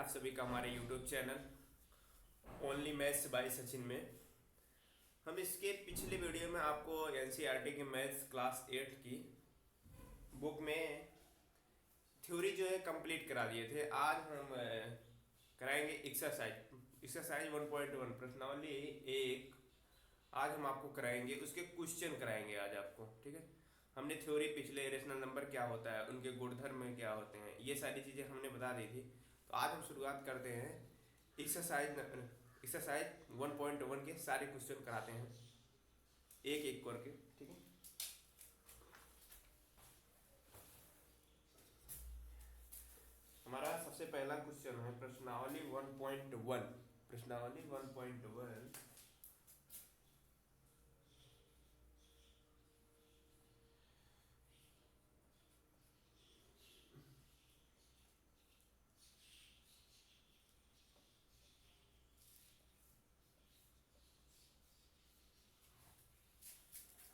आप सभी का हमारे YouTube channel only maths by Sachin में। हम इसके पिछले वीडियो में आपको एनसीईआरटी के मैथ्स क्लास 8 की बुक में थ्योरी जो है कंप्लीट करा दिए थे। आज हम कराएंगे एक्सरसाइज 1.1 प्रश्नावली एक। आज हम आपको कराएंगे, उसके क्वेश्चन कराएंगे आज आपको, ठीक है। हमने थ्योरी पिछले रेशनल नंबर क्या होता है, उनके गुणधर्म क्या होते हैं, ये सारी चीज़ें हमने बता दी थी। तो आज हम शुरुआत करते हैं एक्सरसाइज 1.1 के सारे क्वेश्चन कराते हैं एक एक करके, ठीक है। हमारा सबसे पहला क्वेश्चन है प्रश्नावली 1.1। प्रश्नावली 1.1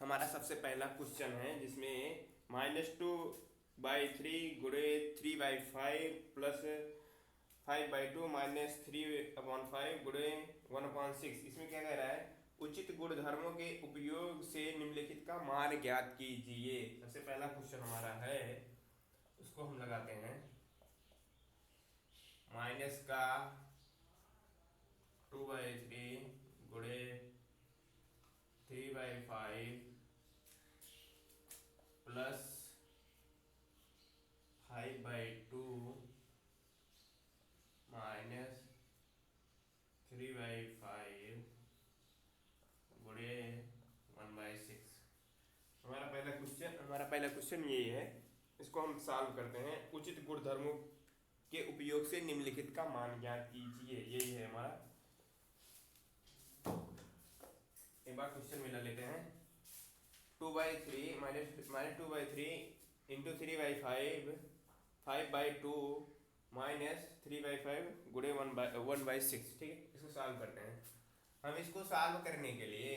हमारा सबसे पहला क्वेश्चन है जिसमें -2/3 गुणे 3/5 प्लस 5/2 -3/5 गुणे 1/6। इसमें क्या कह रहा है, उचित गुणधर्मों के उपयोग से निम्नलिखित का मान ज्ञात कीजिए। सबसे पहला क्वेश्चन हमारा है, उसको हम लगाते हैं माइनस का 2/3 गुणे 3/5 प्लस 5/2 माइनस 3/5 गुणे 1/6। हमारा पहला क्वेश्चन यही है। इसको हम सॉल्व करते हैं। उचित गुणधर्मों के उपयोग से निम्नलिखित का मान ज्ञात कीजिए, यही है हमारा। एक बार क्वेश्चन मिला लेते हैं। 2/3 माइनस 2/3 इंटू 3/5 5/2 माइनस 3/5 गुणे 1/6, ठीक है। इसको सॉल्व करते हैं। हम इसको सॉल्व करने के लिए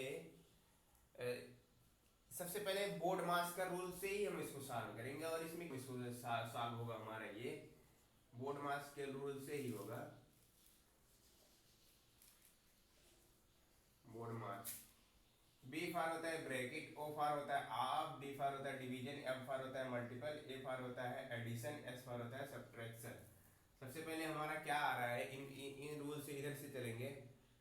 सबसे पहले बोर्ड मास का रूल से ही हम इसको सॉल्व करेंगे, और इसमें सॉल्व होगा हमारा ये बोर्ड मास के रूल से ही होगा। बोर्ड मास बी फार होता है ब्रैकेट, ओ फार होता है हाफ, डी फार होता है डिवीजन, एफ फार होता है मल्टीपल, ए फार होता है एडिशन, एस फार होता है सब्ट्रैक्शन। सबसे पहले हमारा क्या आ रहा है, इन रूल से इधर से चलेंगे।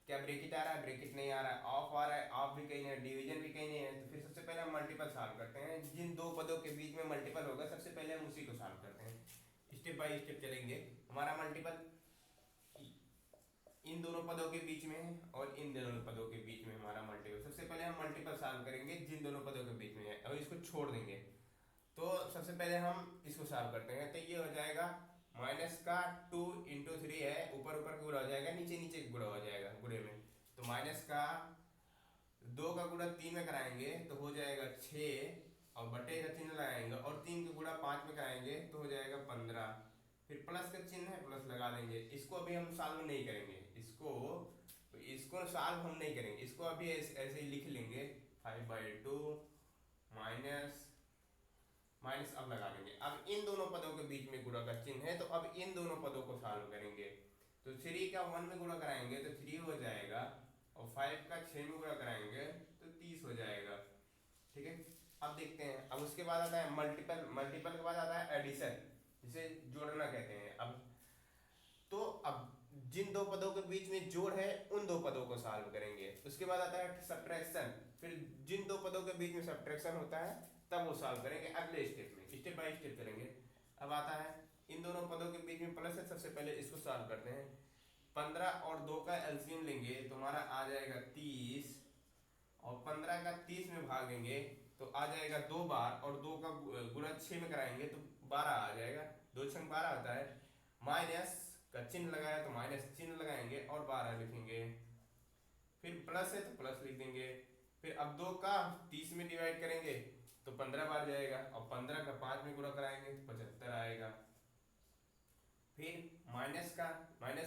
क्या ब्रैकेट आ रहा है? ब्रैकेट नहीं आ रहा है। ऑफ आ रहा है? ऑफ भी कहीं नहीं है, डिवीजन भी कहीं नहीं है। तो फिर सबसे पहले हम मल्टीपल सॉल्व करते हैं। जिन दो पदों के बीच में मल्टीपल होगा सबसे पहले हम उसी को सॉल्व करते हैं। स्टेप बाय स्टेप चलेंगे। हमारा मल्टीपल इन दोनों पदों के बीच में और इन दोनों पदों के बीच में हमारा मल्टीपल। सबसे पहले हम मल्टीपल सॉल्व करेंगे जिन दोनों पदों के बीच में है, और इसको छोड़ देंगे। तो सबसे पहले हम इसको सॉल्व करते हैं। तो ये हो जाएगा माइनस का 2 इंटू 3 है, ऊपर ऊपर गुणा हो जाएगा, नीचे नीचे गुणा हो जाएगा गुणे में। तो माइनस का 2 का गुणा 3 में कराएंगे तो हो जाएगा 6, और बटे का चिन्ह लगाएंगे, और 3 का गुणा 5 में कराएंगे तो हो जाएगा 15। फिर प्लस का चिन्ह है, प्लस लगा देंगे। इसको अभी हम सॉल्व नहीं करेंगे, इसको सॉल्व हम नहीं करेंगे, इसको अभी ऐसे ही लिख लेंगे 5/2 माइनस माइनस अब लगा देंगे। अब इन दोनों पदों के बीच में गुणा का चिन्ह है, तो अब इन दोनों पदों को सॉल्व करेंगे। तो 3 का 1 में गुणा कराएंगे तो 3 हो जाएगा, और 5 का 6 में गुणा कराएंगे तो 30 हो जाएगा, ठीक है। अब देखते हैं। अब उसके बाद आता है मल्टीपल। मल्टीपल के बाद आता है एडिशन, जिसे जोड़ना कहते हैं। अब जिन दो पदों के बीच में जोड़ है उन दो पदों को सॉल्व करेंगे। उसके बाद आता है सब्ट्रैक्शन। फिर जिन दो पदों के बीच में सब्ट्रैक्शन होता है तब वो सॉल्व करेंगे अगले स्टेप में। स्टेप बाय स्टेप करेंगे। अब आता है इन दोनों पदों के बीच में प्लस है। सबसे पहले इसको सॉल्व करते हैं। 15 और 2 का एलसीएम लेंगे तो हमारा आ जाएगा 30, और 15 का 30 में भागेंगे तो आ जाएगा 2 बार, और 2 का गुणा 6 में कराएंगे तो 12 आ जाएगा। 2 6 12 होता है। माइनस का चिन्ह लगाया तो माइनस चिन्ह लगाएंगे और 12 लिखेंगे। फिर प्लस है तो प्लस लिख देंगे। फिर अब 2 का 30 में डिवाइड करेंगे तो 15 बार जाएगा, और 15 का 5 में गुणा कराएंगे तो 75 आएगा। फिर माइनस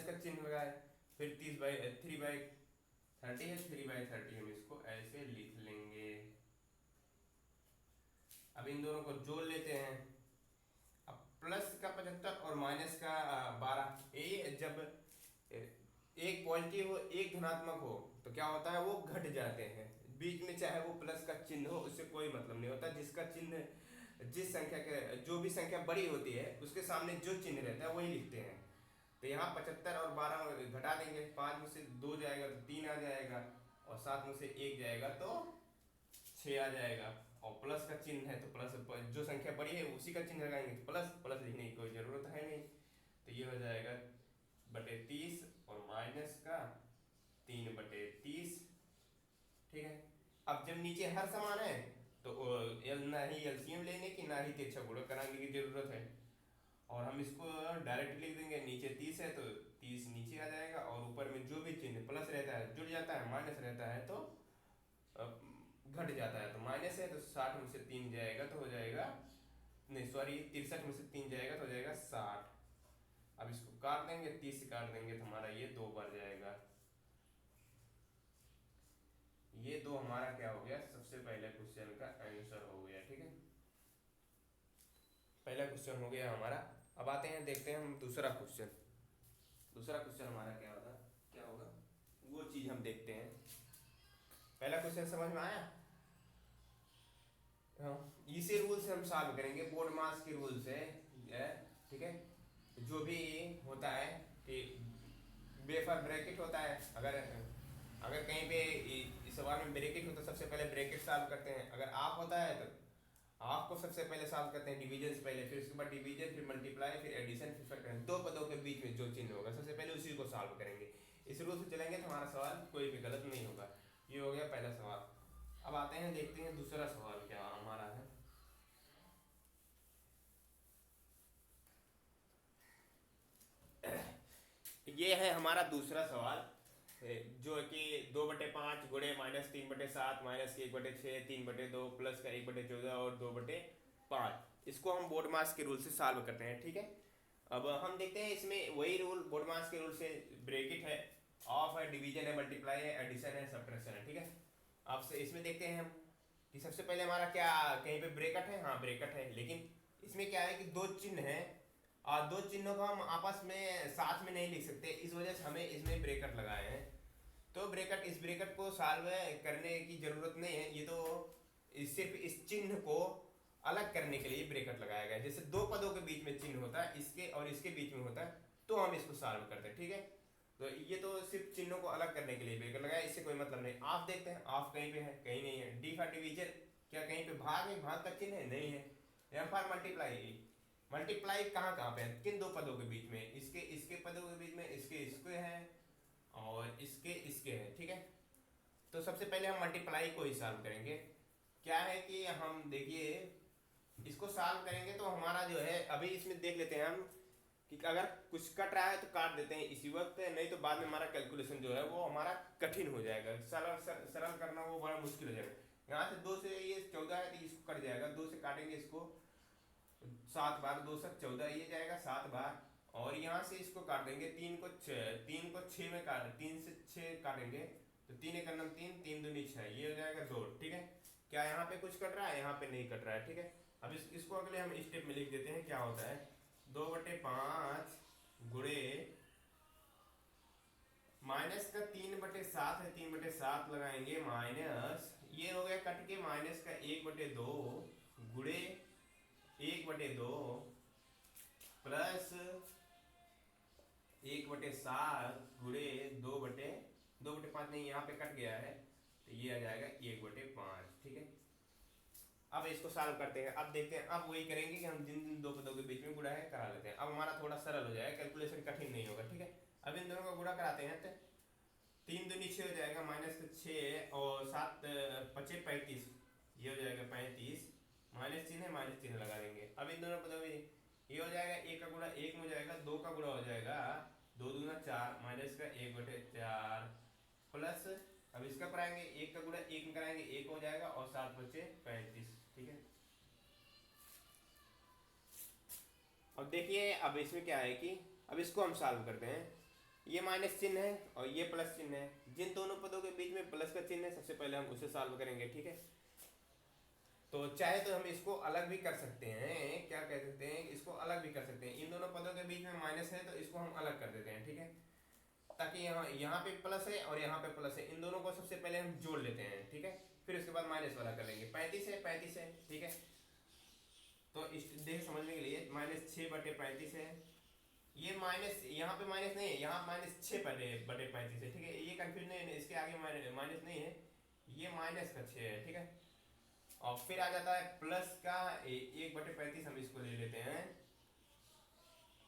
का चिन्ह लगाए। फिर 3/30 है, 3/30 हम इसको ऐसे लिख लेंगे। अब इन दोनों को जोड़ लेते हैं। अब प्लस का 75 और माइनस का 12, ये जब एक पॉजिटिव हो एक धनात्मक हो तो क्या होता है, वो घट जाते हैं। बीच में चाहे वो प्लस का चिन्ह हो उससे कोई मतलब नहीं होता, जिसका चिन्ह जिस संख्या के जो भी संख्या बड़ी होती है उसके सामने जो चिन्ह रहता है वही लिखते हैं। तो यहाँ 75 और 12 घटा देंगे, 5 में से 2 जाएगा तो 3 आ जाएगा, और 7 में से 1 जाएगा तो 6 आ जाएगा। और प्लस का चिन्ह है तो प्लस, जो संख्या बड़ी है उसी का चिन्ह लगाएंगे तो प्लस प्लस लिखने की कोई ज़रूरत है नहीं। तो ये हो जाएगा बटे 30 और माइनस का 3/30। ठीक है, अब जब नीचे हर समान है तो ना ही एलसीएम लेने की ना ही तिरछा गुणक कराने की जरूरत है, और हम इसको डायरेक्ट लिख देंगे। नीचे 30 है तो 30 नीचे आ जाएगा, और ऊपर में जो भी चिन्ह प्लस रहता है जुड़ जाता है, माइनस रहता है तो घट जाता है। तो माइनस है तो 60 में से 3 जाएगा तो हो जाएगा, नहीं सॉरी 63 में से 3 जाएगा तो हो जाएगा 60। अब इसको काट देंगे, 30 से काट देंगे तो हमारा ये 2 बार जाएगा। ये 2 हमारा क्या हो गया, सबसे पहले क्वेश्चन का आंसर हो गया। ठीक है, पहला क्वेश्चन हो गया हमारा। अब आते हैं, देखते हैं हम दूसरा क्वेश्चन। दूसरा क्वेश्चन हमारा क्या होगा वो चीज़ हम देखते हैं। पहला क्वेश्चन समझ में आया? हाँ, इसी रूल से हम सॉल्व करेंगे, बोर्ड मास के रूल से। ठीक है, जो भी होता है कि बेफर ब्रैकेट होता है, अगर कहीं पे इस सवाल में ब्रैकेट हो तो सबसे पहले ब्रैकेट सॉल्व करते हैं। अगर आप होता है तो आप को सबसे पहले सॉल्व करते हैं डिवीजन से पहले, फिर उसके बाद डिवीजन, फिर मल्टीप्लाई, फिर एडिशन, फिर फैक्टर। दो पदों के बीच में जो चिन्ह होगा सबसे पहले उसी को सॉल्व करेंगे। इस रूल से चलेंगे तो हमारा सवाल कोई भी गलत नहीं होगा। ये हो गया पहला सवाल। अब आते हैं, देखते हैं दूसरा सवाल क्या हमारा है। ये है हमारा दूसरा सवाल, जो कि 2/5 गुणे -3/7 -1/6 3/2 प्लस का 1/14 और 2/5। इसको हम बोर्ड मास के रूल से सॉल्व करते हैं। ठीक है, अब हम देखते हैं इसमें वही रूल, बोर्ड मास के रूल से ब्रैकेट है, ऑफ है, डिवीजन है, मल्टीप्लाई है, एडिशन है, सब्ट्रैक्शन है। ठीक है, अब से इसमें देखते हैं हम कि सबसे पहले हमारा क्या कहीं पे ब्रैकेट है, हाँ ब्रैकेट है, लेकिन इसमें क्या है कि दो चिन्ह हैं और दो चिन्हों को हम आपस में साथ में नहीं लिख सकते, इस वजह से हमें इसमें ब्रैकेट लगाए हैं। तो इस ब्रैकेट को सॉल्व करने की जरूरत नहीं है, ये तो सिर्फ इस चिन्ह को अलग करने के लिए ब्रैकेट लगाया गया है। जैसे दो पदों के बीच में चिन्ह होता है, इसके और इसके बीच में होता है, तो हम इसको सॉल्व करते हैं। ठीक है, तो ये तो सिर्फ चिन्हों को अलग करने के लिए ब्रैकेट लगाया, इससे कोई मतलब नहीं। आप देखते हैं, ऑफ कहीं पे है, कहीं नहीं है। डी फॉर डिवीजन, क्या कहीं पे भाग है, भाग का चिन्ह है, नहीं है। एम फॉर मल्टीप्लाई, मल्टीप्लाई कहाँ पे है, किन दो पदों के बीच में, इसके पदों के बीच में, इसके है और इसके है। ठीक है, तो सबसे पहले हम मल्टीप्लाई को ही सॉल्व करेंगे। क्या है कि हम देखिए इसको सॉल्व करेंगे तो हमारा जो है, अभी इसमें देख लेते हैं हम कि अगर कुछ कट रहा है तो काट देते हैं इसी वक्त, नहीं तो बाद में हमारा कैलकुलेशन जो है वो हमारा कठिन हो जाएगा, सरल करना वो बड़ा मुश्किल हो जाएगा। यहाँ से 2 से ये 14 है तो इसको कट जाएगा, 2 से काटेंगे इसको 7 बार, 2 से 14 ये जाएगा 7 बार, और यहाँ से इसको काट देंगे 3 को 6 में काट, 3 से 6 काटेंगे तो 3 एक 3, 3 दूनी 6, ये हो जाएगा 2। ठीक है, क्या यहाँ पे कुछ कट रहा है, यहाँ पे नहीं कट रहा है। ठीक है, अब इसको अगले हम स्टेप में लिख देते हैं। क्या होता है, 2/5 गुणे माइनस का 3/7 है, 3/7 लगाएंगे माइनस, ये हो गया कट के माइनस का 1/2 गुणे 1/2 प्लस 1/7 गुणे 2/5 नहीं, यहाँ पे कट गया है तो ये आ जाएगा 1/5। ठीक है, अब इसको सॉल्व करते हैं। अब देखते हैं, अब वही करेंगे कि हम जिन दो पदों के बीच में गुणा है करा लेते हैं। अब हमारा थोड़ा सरल हो जाएगा, कैलकुलेशन कठिन नहीं होगा। ठीक है, अब इन दोनों का गुणा कराते हैं तो 3 दूनी 6 हो जाएगा, माइनस 6 और 7 5 35, ये हो जाएगा 35, माइनस चिन्ह है, माइनस चिन्ह लगा देंगे। अब इन दोनों पदों में ये हो जाएगा, 1 का गुणा 1 में हो जाएगा, 2 का गुणा हो जाएगा 2 दूना 4, माइनस का 1/4 प्लस, अब इसका कराएंगे 1 का गुणा 1 में कराएंगे 1 हो जाएगा और 7 बचे 35। ठीक है, अब देखिए अब इसमें क्या है कि अब इसको हम सॉल्व करते हैं। ये माइनस चिन्ह है और ये प्लस चिन्ह है, जिन दोनों पदों के बीच में प्लस का चिन्ह है सबसे पहले हम उसे सॉल्व करेंगे। ठीक है, तो चाहे तो हम इसको अलग भी कर सकते हैं, क्या कह सकते हैं, इसको अलग भी कर सकते हैं। इन दोनों पदों के बीच में माइनस है तो इसको हम अलग कर देते हैं, ठीक है, ताकि यहाँ पे प्लस है और यहाँ पे प्लस है, इन दोनों को सबसे पहले हम जोड़ लेते हैं, ठीक है, फिर उसके बाद माइनस वाला कर लेंगे। 35 है, ठीक है, तो इस देख समझने के लिए -6/35 है, ये माइनस यहाँ पे माइनस नहीं है, यहाँ -6/35 है, ठीक है, ये कंफ्यूज नहीं है, इसके आगे माइनस नहीं है, ये -6 है, ठीक है। और फिर आ जाता है प्लस का 1/35, हम इसको ले लेते हैं,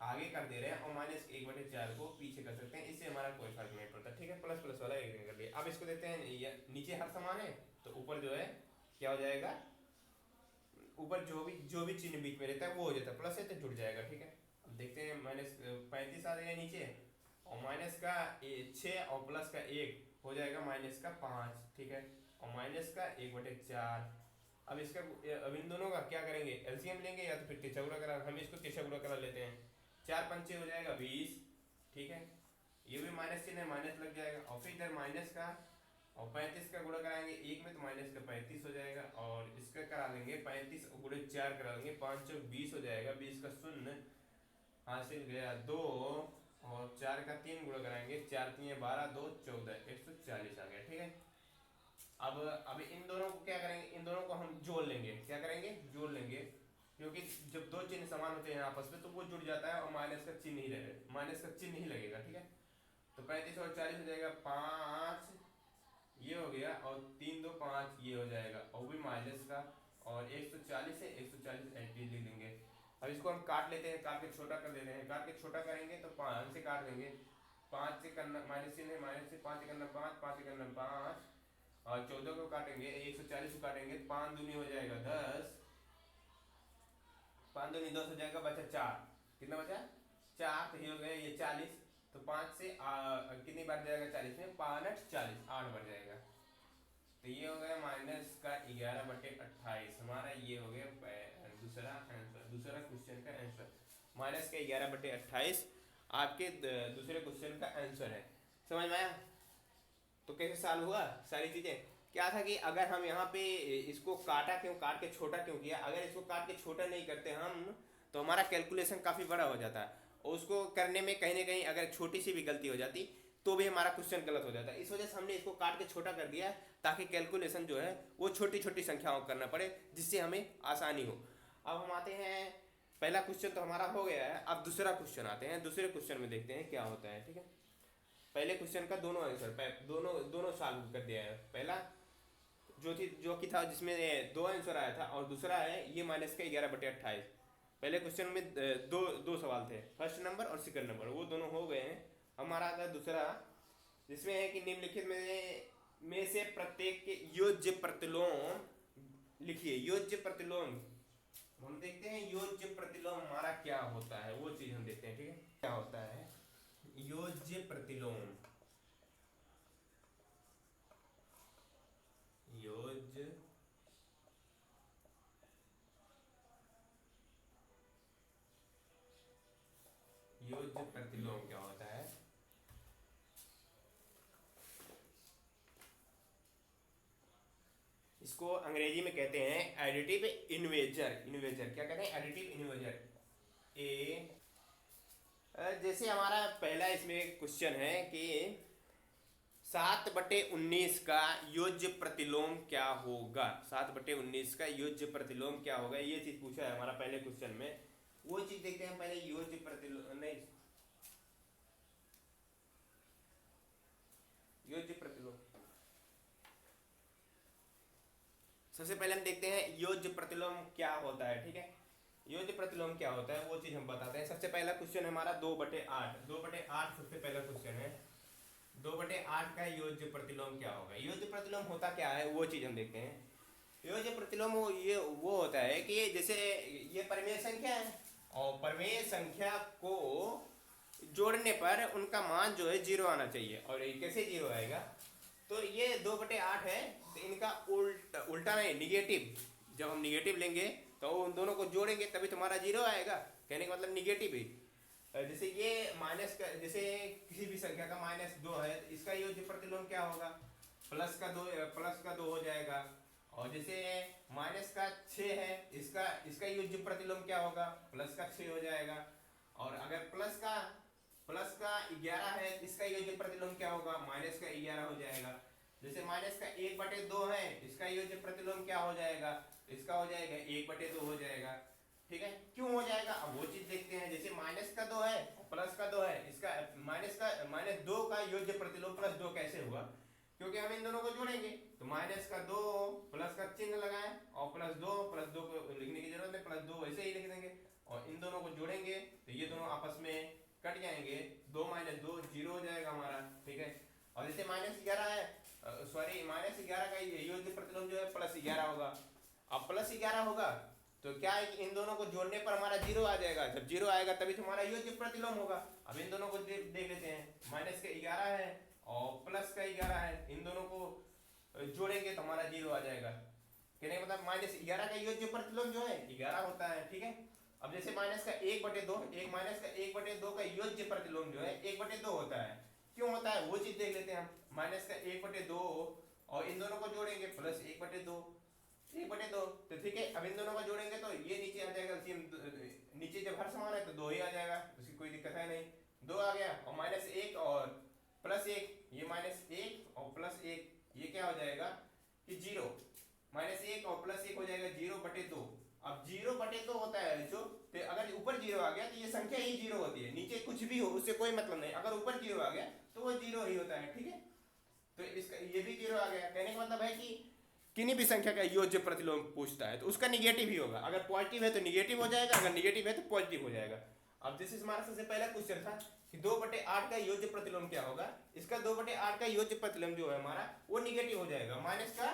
आगे कर दे रहे हैं, और -1/4 को पीछे कर सकते हैं, इससे हमारा कोई फर्क नहीं पड़ता, ठीक है, प्लस प्लस वाला एक कर लिया। अब इसको देखते हैं, नीचे हर समान है तो ऊपर जो है क्या हो जाएगा, ऊपर जो भी चिन्ह बीच में रहता है वो हो जाता है, प्लस है तो जुड़ जाएगा, ठीक है। अब देखते हैं -35 आ जाएगा नीचे, और माइनस का 6 और प्लस का 1 हो जाएगा -5, ठीक है, और माइनस का 1/4। अब इसका अब इन दोनों का क्या करेंगे, एलसीएम लेंगे या तो फिर तिरछा गुणा करा, हम इसको तिरछा गुणा करा लेते हैं। 4 पंचे हो जाएगा 20, ठीक है, ये भी माइनस चिन्ह है, माइनस लग जाएगा, और फिर इधर माइनस का और 35 का गुणा कराएंगे एक में तो माइनस का 35 हो जाएगा, और इसका करा लेंगे 35 गुणे 4 करा लेंगे, 5 चौक 20 हो जाएगा, 20 का शून्य हासिल गया 2, और 4 का 3 गुणा कराएंगे, 4 3 12 2 14, 140 आ गया, ठीक है। अब इन दोनों को क्या करेंगे, इन दोनों को हम जोड़ लेंगे, क्या करेंगे, जोड़ लेंगे, क्योंकि जब दो चिन्ह समान होते हैं आपस में तो वो जुड़ जाता है और माइनस का चिन्ह ही लगेगा, ठीक है। तो 35 और 40 हो जाएगा 5, ये हो गया, और 3 2 5 ये हो जाएगा, और भी माइनस का, और 140 है, 140 एंटी लिख देंगे। अब इसको हम काट लेते हैं, काट के छोटा कर देते हैं, काट के छोटा करेंगे तो 5 से काट देंगे, 5 से करना माइनस चिन्ह है, माइनस से 5 से करना 5, 5 से करना 5, और 14 को काटेंगे, 140 को काटेंगे, 5 दूनी हो जाएगा 10, 5 दूनी 10 हो जाएगा, बचा 4, कितना बचा 4, तो ये हो गया ये 40, तो 5 से कितनी बार जाएगा 40 में, 5 8 40, 8 बार जाएगा, तो ये हो गया माइनस का 11/28, हमारा ये हो गया दूसरा आंसर, दूसरा क्वेश्चन का आंसर, माइनस का 11/28 आपके दूसरे क्वेश्चन का आंसर है। समझ में आया? तो कैसे सॉल्व हुआ सारी चीजें, क्या था कि अगर हम यहाँ पे इसको काट के छोटा क्यों किया, अगर इसको काट के छोटा नहीं करते हम तो हमारा कैलकुलेशन काफी बड़ा हो जाता है, और उसको करने में कहीं ना कहीं अगर छोटी सी भी गलती हो जाती तो भी हमारा क्वेश्चन गलत हो जाता है। इस वजह से हमने इसको काट के छोटा कर दिया ताकि कैलकुलेशन जो है वो छोटी छोटी संख्याओं करना पड़े, जिससे हमें आसानी हो। अब हम आते हैं, पहला क्वेश्चन तो हमारा हो गया है, अब दूसरा क्वेश्चन आते हैं, दूसरे क्वेश्चन में देखते हैं क्या होता है, ठीक है। पहले क्वेश्चन का दोनों आंसर दोनों सॉल्व कर दिया है। पहला जो कि था जिसमें 2 आंसर आया था, और दूसरा है ये माइनस का 11/28। पहले क्वेश्चन में दो सवाल थे, फर्स्ट नंबर और सेकंड नंबर, वो दोनों हो गए हैं। हमारा आता है दूसरा, जिसमें है कि निम्नलिखित में से प्रत्येक के योज्य प्रतिलोम लिखिए। योज्य प्रतिलोम हम देखते हैं, योज्य प्रतिलोम हमारा क्या होता है वो चीज हम देखते हैं, ठीक है, क्या होता है योज्य प्रतिलोम। योज्य प्रतिलोम क्या होता है, इसको अंग्रेजी में कहते हैं एडिटिव इन्वेजर। क्या कहते हैं, एडिटिव इन्वेजर। जैसे हमारा पहला इसमें क्वेश्चन है कि 7/19 का योज्य प्रतिलोम क्या होगा, 7/19 का योज्य प्रतिलोम क्या होगा, ये चीज पूछा है हमारा पहले क्वेश्चन में। वो चीज देखते हैं पहले, योज्य प्रतिलोम नहीं, योज्य प्रतिलोम सबसे पहले हम देखते हैं योज्य प्रतिलोम क्या होता है, ठीक है। योज्य प्रतिलोम क्या होता है वो चीज हम बताते हैं। सबसे पहला क्वेश्चन हमारा 2/8, 2/8 सबसे पहला क्वेश्चन है। 2/8 का योज्य प्रतिलोम क्या होगा, योज्य प्रतिलोम होता क्या है वो चीज हम देखते हैं। योज्य प्रतिलोम वो होता है कि जैसे ये परिमेय संख्या है, और परिमेय संख्या को जोड़ने पर उनका मान जो है 0 आना चाहिए, और ये कैसे 0 आएगा, तो ये 2/8 है, तो इनका उल्टा नहीं, निगेटिव, जब हम निगेटिव लेंगे तो उन दोनों को जोड़ेंगे तभी तुम्हारा 0 आएगा, कहने का मतलब निगेटिव ही। जैसे ये माइनस का, जैसे किसी भी संख्या का -2 है, इसका योज्य प्रतिलोम क्या होगा, +2 हो जाएगा, और जैसे माइनस का 6 है, इसका इसका योज्य प्रतिलोम क्या होगा, प्लस का 6 हो जाएगा। और अगर प्लस का 11 है, इसका योज्य प्रतिलोम क्या होगा, माइनस का 11 हो जाएगा। जैसे माइनस का 1/2 है, इसका योज्य प्रतिलोम क्या हो जाएगा, इसका हो जाएगा 1/2 हो जाएगा। ठीक है, क्यों हो जाएगा, अब वो चीज देखते हैं। जैसे माइनस का 2 है प्लस का 2 है, इसका माइनस 2 का योज्य प्रतिलोम प्लस 2 कैसे हुआ, क्योंकि हम इन दोनों को जोड़ेंगे। तो माइनस का 2 प्लस का चिन्ह लगाएं और प्लस 2 को लिखने की जरूरत है, प्लस 2 वैसे ही लिख देंगे और इन दोनों को जोड़ेंगे तो ये दोनों आपस में कट जाएंगे, 2 - 2 0 हो जाएगा हमारा। ठीक है, और जैसे -11 है, सॉरी -11 का योज्य प्रतिलोम जो है +11 होगा। अब +11 होगा तो क्या है कि इन दोनों को जोड़ने पर हमारा 0 आ जाएगा, जब 0 आएगा तभी तुम्हारा योज्य प्रतिलोम होगा। अब इन दोनों को देख लेते हैं, माइनस का 11 है और प्लस का 11 है, इन दोनों को जोड़ेंगे तो हमारा 0 आ जाएगा। कहने का मतलब -11 का योज्य प्रतिलोम जो है 11 होता है। ठीक है, अब जैसे माइनस का 1/2, माइनस का 1/2 का योज्य प्रतिलोम जो है 1/2 होता है। क्यों होता है वो चीज देख लेते हैं हम। माइनस का 1/2 और इन दोनों को जोड़ेंगे प्लस 1/2 तो ठीक है, अब इन दोनों को जोड़ेंगे तो ये नीचे आ जाएगा, नीचे जब हर समान है तो 2 ही आ जाएगा, उसकी कोई दिक्कत है नहीं। 2 आ गया और -1 और +1, ये -1 और +1 ये क्या हो जाएगा कि 0, -1 और +1 हो जाएगा 0/2। अब 0/2 होता है जो, तो अगर ऊपर 0 आ गया तो ये संख्या ही 0 होती है, नीचे कुछ भी हो उससे कोई मतलब नहीं, अगर ऊपर 0 आ गया तो वो 0 ही होता है। ठीक है, तो इसका ये भी 0 आ गया। कहने का मतलब है कि किन्हीं भी संख्या का योज्य प्रतिलोम पूछता है तो उसका निगेटिव ही होगा, अगर पॉजिटिव है तो निगेटिव हो जाएगा, अगर निगेटिव है तो पॉजिटिव हो जाएगा। अब जैसे हमारा सबसे पहला क्वेश्चन था कि 2/8 का योज्य प्रतिलोम क्या होगा, इसका 2/8 का योज्य प्रतिलोम जो है हमारा वो निगेटिव हो जाएगा, माइनस का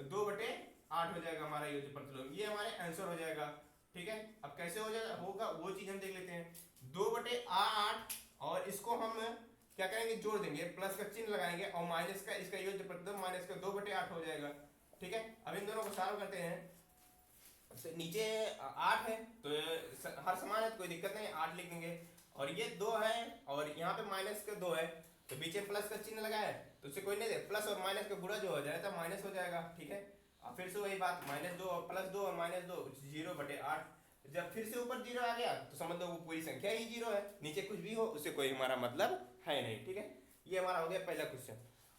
2/8 हो जाएगा हमारा योज्य प्रतिलोम, ये हमारे आंसर हो जाएगा। ठीक है, अब कैसे हो जाएगा होगा वो चीज हम देख लेते हैं। 2/8 और इसको हम क्या करेंगे, जोड़ देंगे, प्लस का चिन्ह लगाएंगे और माइनस का इसका योज्य प्रतिलोम माइनस का 2/8 हो जाएगा। ठीक है, अब इन दोनों को सॉल्व करते हैं। तो नीचे 8 है तो हर समान है तो कोई दिक्कत नहीं, 8 लिख देंगे। और ये 2 है और यहाँ पे माइनस का 2 है तो बीच में प्लस का चिन्ह लगाया तो उससे कोई नहीं दे, प्लस और माइनस का गुणा जो हो जाएगा तो माइनस हो जाएगा। ठीक है, अब फिर से वही बात, -2 और +2 और -2 0/8। जब फिर से ऊपर 0 आ गया तो समझ लो वो पूरी संख्या ही 0 है, नीचे कुछ भी हो उससे कोई हमारा मतलब है नहीं। ठीक है, ये हमारा हो गया पहला क्वेश्चन।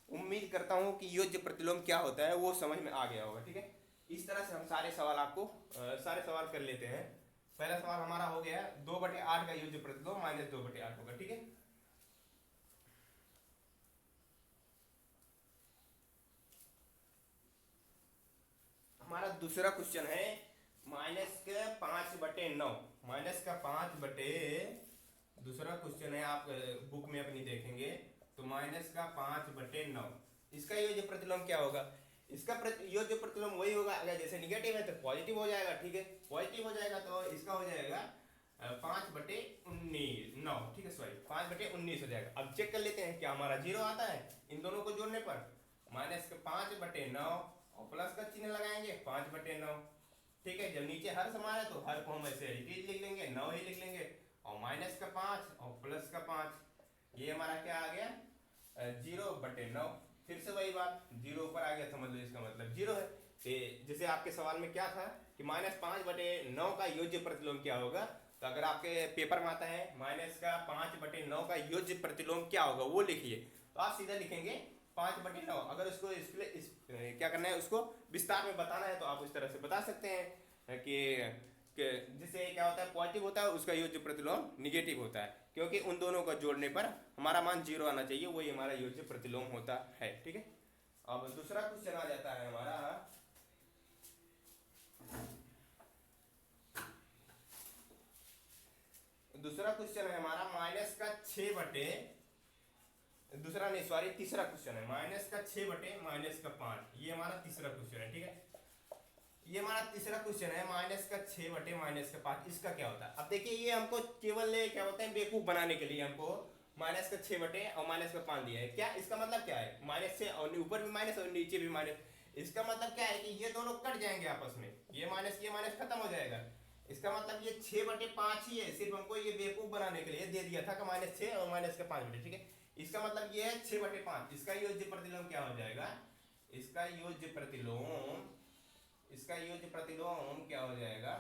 उम्मीद करता हूँ कि योज्य प्रतिलोम क्या होता है वो समझ में आ गया होगा। ठीक है, इस तरह से हम सारे सवाल कर लेते हैं। पहला सवाल हमारा हो गया 2/8 का योज्य प्रतिलोम -2/8 होगा। ठीक है, हमारा दूसरा क्वेश्चन है -5/9, दूसरा क्वेश्चन है, आप बुक में अपनी देखेंगे तो -5/9 इसका योज्य प्रतिलोम क्या होगा। इसका योज्य प्रतिलोम वही होगा, अगर जैसे निगेटिव है तो पॉजिटिव हो जाएगा। ठीक है, पॉजिटिव हो जाएगा तो इसका हो जाएगा 5/19। ठीक है, सॉरी 5/19 हो जाएगा। अब चेक कर लेते हैं क्या हमारा 0 आता है इन दोनों को जोड़ने पर, -5/9 और प्लस का चिन्ह लगाएंगे 5/9। ठीक है, जब नीचे हर समान है तो हर को हम ऐसे लिख लेंगे, 9 ही लिख लेंगे और -5 और +5, ये हमारा क्या आ गया 0/9। फिर से वही बात, 0 ऊपर आ गया समझ लो इसका मतलब 0 है। जैसे आपके सवाल में क्या था कि -5/9 का योज्य प्रतिलोम क्या होगा, तो अगर आपके पेपर में आता है -5/9 का योज्य प्रतिलोम क्या होगा वो लिखिए, तो आप सीधा लिखेंगे 5/9। अगर उसको क्या करना है, उसको विस्तार में बताना है तो आप उस तरह से बता सकते हैं कि जिससे क्या होता है, पॉजिटिव होता है उसका योज्य प्रतिलोम निगेटिव होता है, क्योंकि उन दोनों को जोड़ने पर हमारा मान 0 आना चाहिए, वही हमारा योज्य प्रतिलोम होता है। ठीक है, अब दूसरा क्वेश्चन आ जाता है हमारा, दूसरा क्वेश्चन है हमारा तीसरा क्वेश्चन है -6/-5, ये हमारा तीसरा क्वेश्चन है। ठीक है, ये हमारा तीसरा क्वेश्चन है -6/-5, इसका क्या होता है। अब देखिए ये हमको केवल क्या होता है बेवकूफ बनाने के लिए हमको -6 बटे और -5 दिया है। क्या इसका मतलब क्या है, -6 और ऊपर भी माइनस और नीचे भी माइनस, इसका मतलब क्या है कि ये दोनों कट जाएंगे आपस में, ये माइनस खत्म हो जाएगा। इसका मतलब ये 6/5 ही है, सिर्फ हमको ये बेवकूफ बनाने के लिए दे दिया था कि -6 और -5। ठीक है, इसका मतलब ये है 6/5। इसका योज्य प्रतिलोम क्या हो जाएगा, इसका योज्य प्रतिलोम इसका युज प्रतिलोम क्या हो जाएगा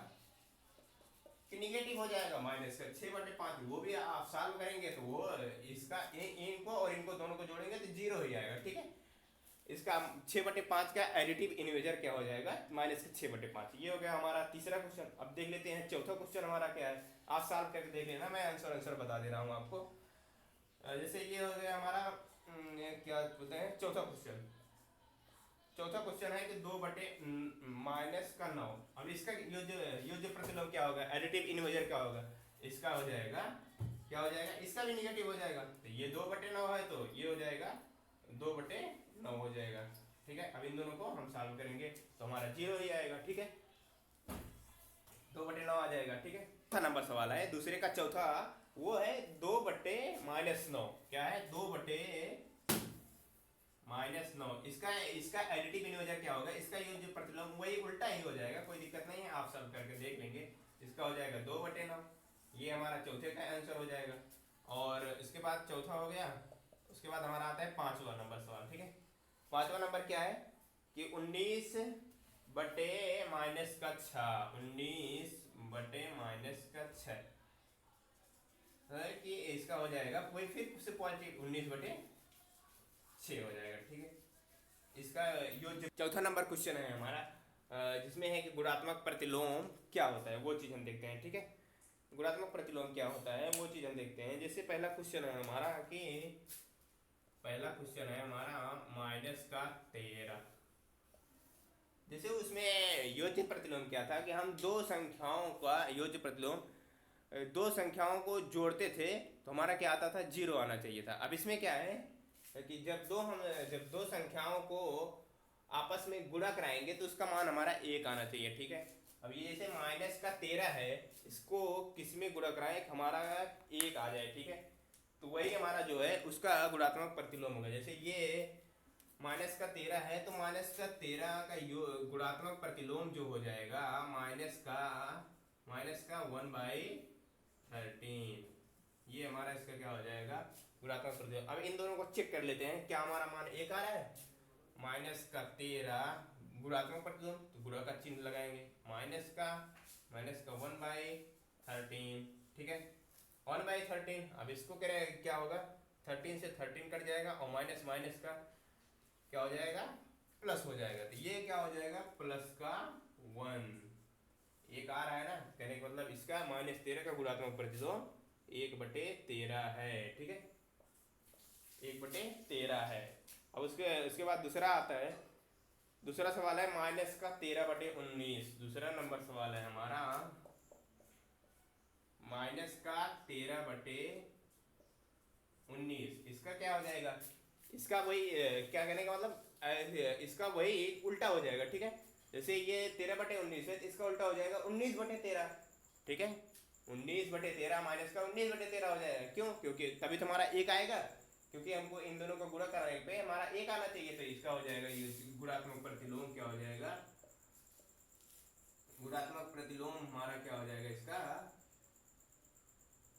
कि निगेटिव हो जाएगा, माइनस का 6/5। वो भी आप सॉल्व करेंगे तो वो इसका इनको और इनको दोनों को जोड़ेंगे तो 0 ही आएगा, ठीक है। इसका 6/5 का एडिटिव इन्वेजर क्या हो जाएगा, माइनस का 6/5। ये हो गया हमारा तीसरा क्वेश्चन। अब देख लेते हैं चौथा क्वेश्चन हमारा क्या है। आप सॉल्व करके देख लेना, मैं आंसर बता दे रहा हूँ आपको। जैसे ये हो गया हमारा क्या बोलते हैं चौथा क्वेश्चन। चौथा क्वेश्चन है कि 2/-9। अब इसका युज प्रतिलोम क्या होगा, एडिटिव इन्वेजर क्या होगा, इसका हो जाएगा क्या हो जाएगा, इसका भी निगेटिव हो जाएगा। तो ये 2/9 है तो ये हो जाएगा 2/9 हो जाएगा, ठीक है। अब इन दोनों को हम सॉल्व करेंगे तो हमारा 0 ही आएगा, ठीक है। 2/9 आ जाएगा, ठीक है। चौथा नंबर सवाल है दूसरे का चौथा, वो है 2/-9। क्या है 2/-9। इसका इसका एडिटिव इन्वेजर क्या होगा, इसका यूज प्रतिलोम वही उल्टा ही हो जाएगा, कोई दिक्कत नहीं है, आप सब करके देख लेंगे। इसका हो जाएगा 2/9। ये हमारा चौथे का आंसर हो जाएगा। और इसके बाद चौथा हो गया, उसके बाद हमारा आता है 5वां नंबर सवाल, ठीक है। 5वां नंबर क्या है कि 19/-6। 19/-6 कि इसका हो जाएगा वही फिर से पॉजिटिव 19/6 हो जाएगा, ठीक है। इसका जो चौथा नंबर क्वेश्चन है हमारा, जिसमें है कि गुणात्मक प्रतिलोम क्या होता है, वो चीज़ हम देखते हैं, ठीक है। गुणात्मक प्रतिलोम क्या होता है वो चीज़ हम देखते हैं। जैसे पहला क्वेश्चन है हमारा कि -13। जैसे उसमें योज्य प्रतिलोम क्या था कि हम दो संख्याओं का योज्य प्रतिलोम, दो संख्याओं को जोड़ते थे तो हमारा क्या आता था, 0 आना चाहिए था। अब इसमें क्या है कि जब दो संख्याओं को आपस में गुणा कराएंगे तो उसका मान हमारा 1 आना चाहिए, ठीक है। अब ये जैसे -13 है, इसको किस में गुणा कराएं हमारा 1 आ जाए, ठीक है। तो वही हमारा जो है उसका गुणात्मक प्रतिलोम होगा। जैसे ये -13 है तो -13 का गुणात्मक प्रतिलोम जो हो जाएगा माइनस का 1/13। ये हमारा इसका क्या हो जाएगा गुणात्मक प्रतिलोम। अब इन दोनों को चेक कर लेते हैं, क्या हमारा मान 1 आ रहा है। -13 गुणात्मक प्रतिलोम तो गुणा का चिन्ह लगाएंगे, माइनस का 1/13, ठीक है। 1/13। अब इसको क्या होगा, 13 से 13 कट जाएगा और माइनस माइनस का क्या हो जाएगा प्लस हो जाएगा। तो ये क्या हो जाएगा +1। 1 आ रहा है ना, कहने का मतलब इसका -13 का गुणात्मक प्रतिलोम 1/13 है, ठीक है। 1/13 है। अब उसके बाद दूसरा आता है, दूसरा सवाल है -13/19। दूसरा नंबर सवाल है हमारा -13/19। इसका क्या हो जाएगा, इसका वही क्या कहने का मतलब इसका वही उल्टा हो जाएगा, ठीक है। जैसे ये 13/19 है, इसका उल्टा हो जाएगा 19/13, ठीक है। 19/13 माइनस का 19/13 हो जाएगा। क्यों, क्योंकि तभी तुम्हारा 1 आएगा, क्योंकि हमको इन दोनों को गुणा करने पे हमारा 1 आना चाहिए। तो इसका हो जाएगा ये गुणात्मक प्रतिलोम क्या हो जाएगा, गुणात्मक प्रतिलोम हमारा क्या हो जाएगा, इसका